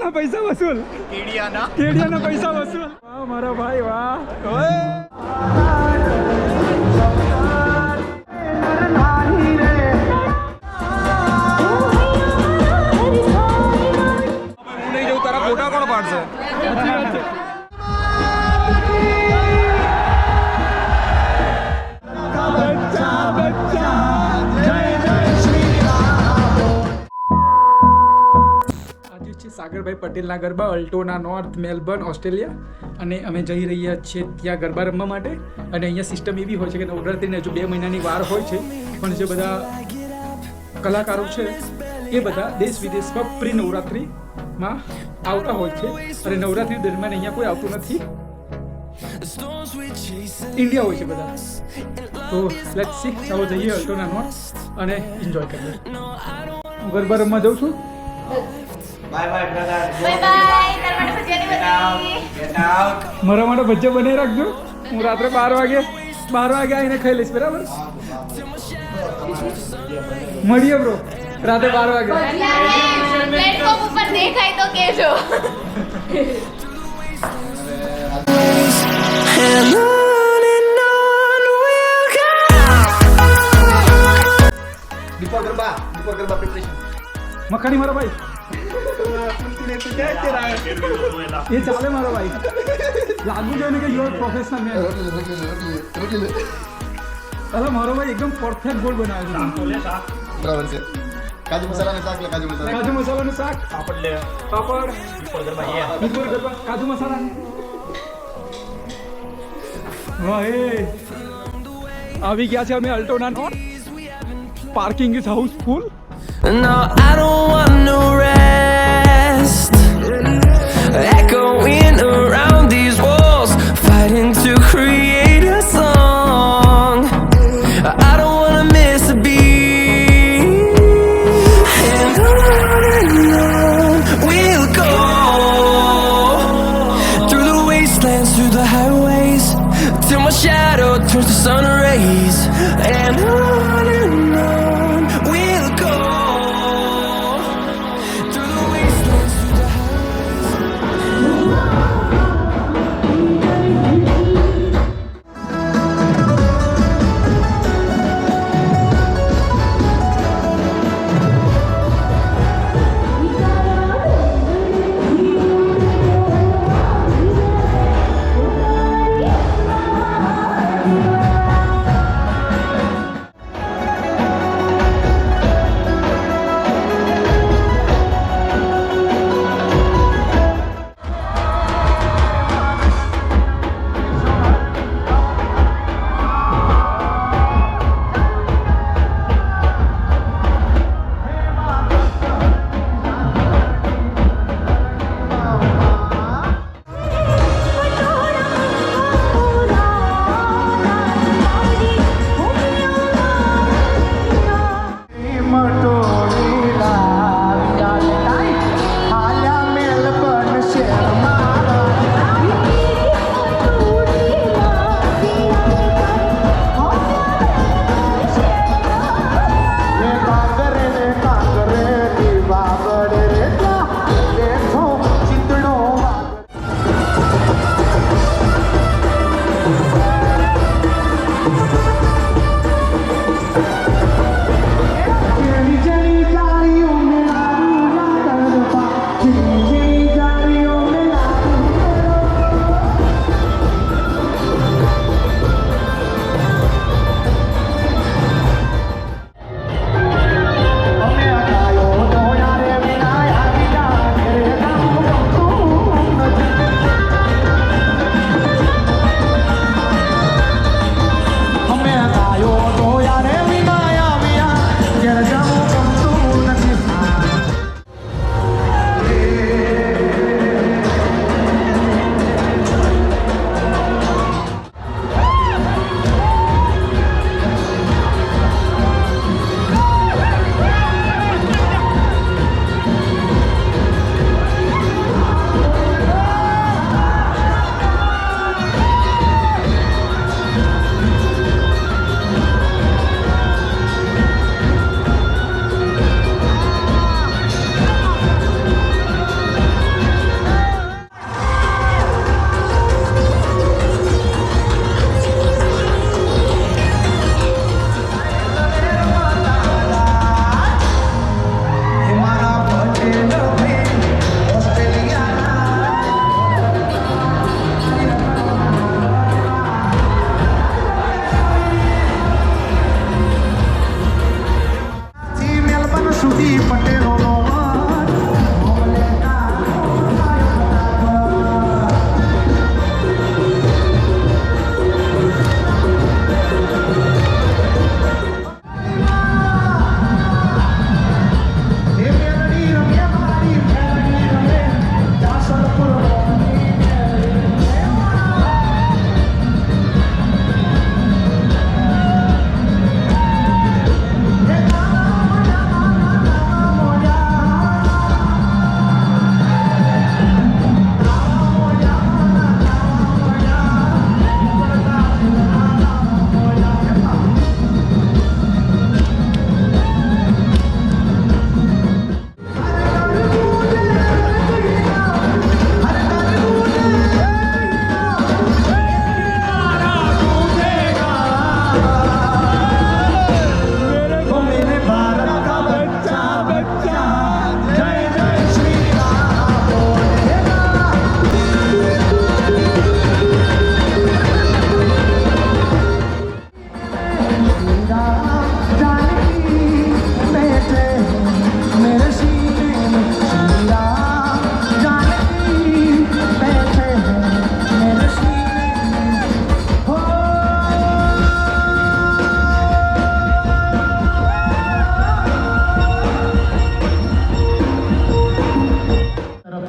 કેડિયાના પૈસા વસૂલ. કેડિયાના પૈસા વસૂલ. વાહ મારા ભાઈ વાહ. ઓય હું નહીં જઉં તારા ફોટા કોણ પાડશે? સાગરભાઈ પટેલના ગરબા અલ્ટોના નોર્થ મેલબર્ન ઓસ્ટ્રેલિયા, અને અમે જઈ રહ્યા છીએ ત્યાં ગરબા રમવા માટે. અને અહીંયા સિસ્ટમ એવી હોય છે કે નવરાત્રિને હજુ 2 મહિનાની વાર હોય છે, પણ જે બધા કલાકારો છે એ બધા દેશ વિદેશમાં પ્રી નવરાત્રિમાં આવતા હોય છે, અને નવરાત્રિ દરમિયાન અહીંયા કોઈ આવતું નથી, ઇન્ડિયા હોય છે બધા. તો લેટ્સ સી, ચાલો જઈએ અલ્ટોના નોર્થ અને એન્જોય કરીએ. હું ગરબા રમવા જાઉં છું. Bye bye brother. Bye bye. તારા માટે ભજીયાની બની. Get out. મારા માટે ભજીયા બનાવી રાખજો. હું રાત્રે 12 વાગે આવીને ખાઈ લઈશ, બરાબર? મળીએ બ્રો, રાતે 12 વાગે. પ્લેટફોર્મ ઉપર દેખાય તો કેજો. Before Garba preparation. મખાણી મારા ભાઈ, એ ચાલે મારા ભાઈ. લાગુ જોઈએ ને કે યુ આર પ્રોફેશનલ મેન. અરે મારો ભાઈ એકદમ પરફેક્ટ ગોળ બનાવ્યો છે. બરાબર છે. કાજુ મસાલાનું શાક લે, કાજુ મસાલા. કાજુ મસાલાનું શાક, પાપડ લે, પાપડ, બિલકુલ ગરબા, કાજુ મસાલા. વાહ એ આવી ગયા છે અમે Altona north. Parking is house full. No, I don't want no rest. Echoing around these walls, fighting to create a song. I don't wanna miss a beat. And on we'll go, through the wastelands, through the highways, till my shadow turns to sun rays. And on we'll go.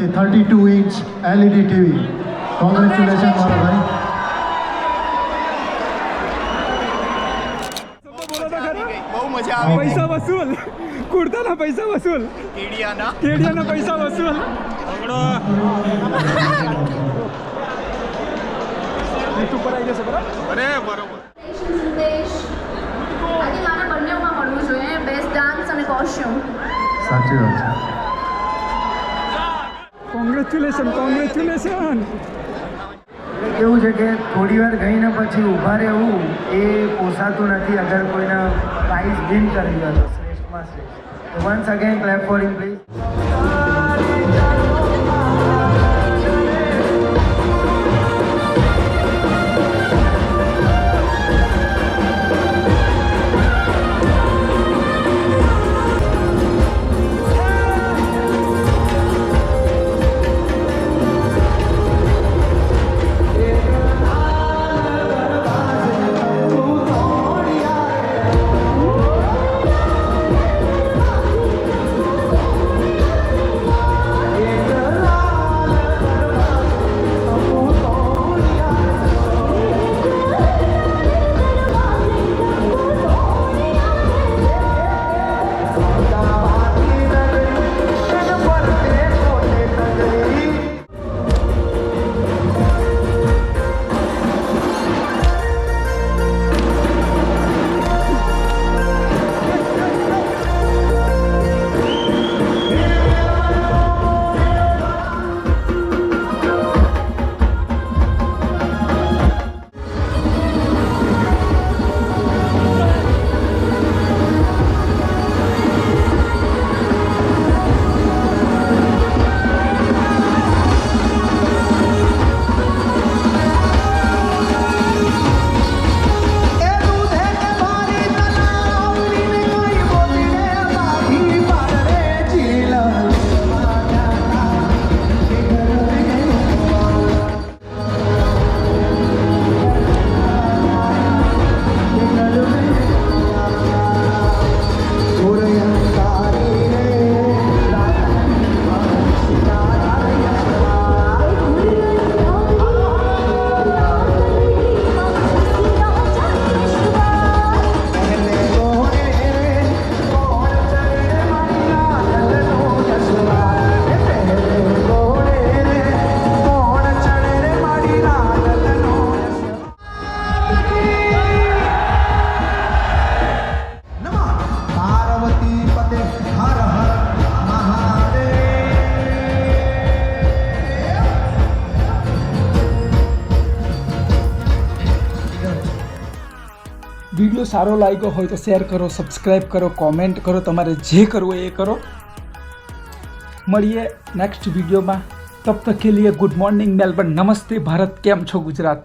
છે 32 inch LED TV. Congratulation મારા ભાઈ. બહુ મજા આવી. પૈસા વસૂલ, કુર્તાના પૈસા વસૂલ, કેડિયાના પૈસા વસૂલ. ઉપર આવી જશે બરાબર. અરે બરોબર. સંદેશ આજે મારે બંનેમાં મળવું જોઈએ, બેસ્ટ ડાન્સ અને કોસ્ચ્યુમ. સાચી વાત છે. Congratulation, congratulation. કેવું છે કે થોડી વાર ગઈને પછી ઊભા રહેવું એ પોસાતું નથી અગર કોઈને પ્રાઇઝ વિન કરી ગયો તો શ્રેષ્ઠમાં શ્રેષ્ઠ. Once again clap for him please. Video સારો લાગ્યો હોય તો શેર કરો, સબસ્ક્રાઈબ કરો, કોમેન્ટ કરો, તમારે જે કરવું એ કરો. મળીએ નેક્સ્ટ વિડીયોમાં. તબ તક કે લીએ ગુડ મોર્નિંગ મેલબર્ન, નમસ્તે ભારત. કેમ છો ગુજરાત?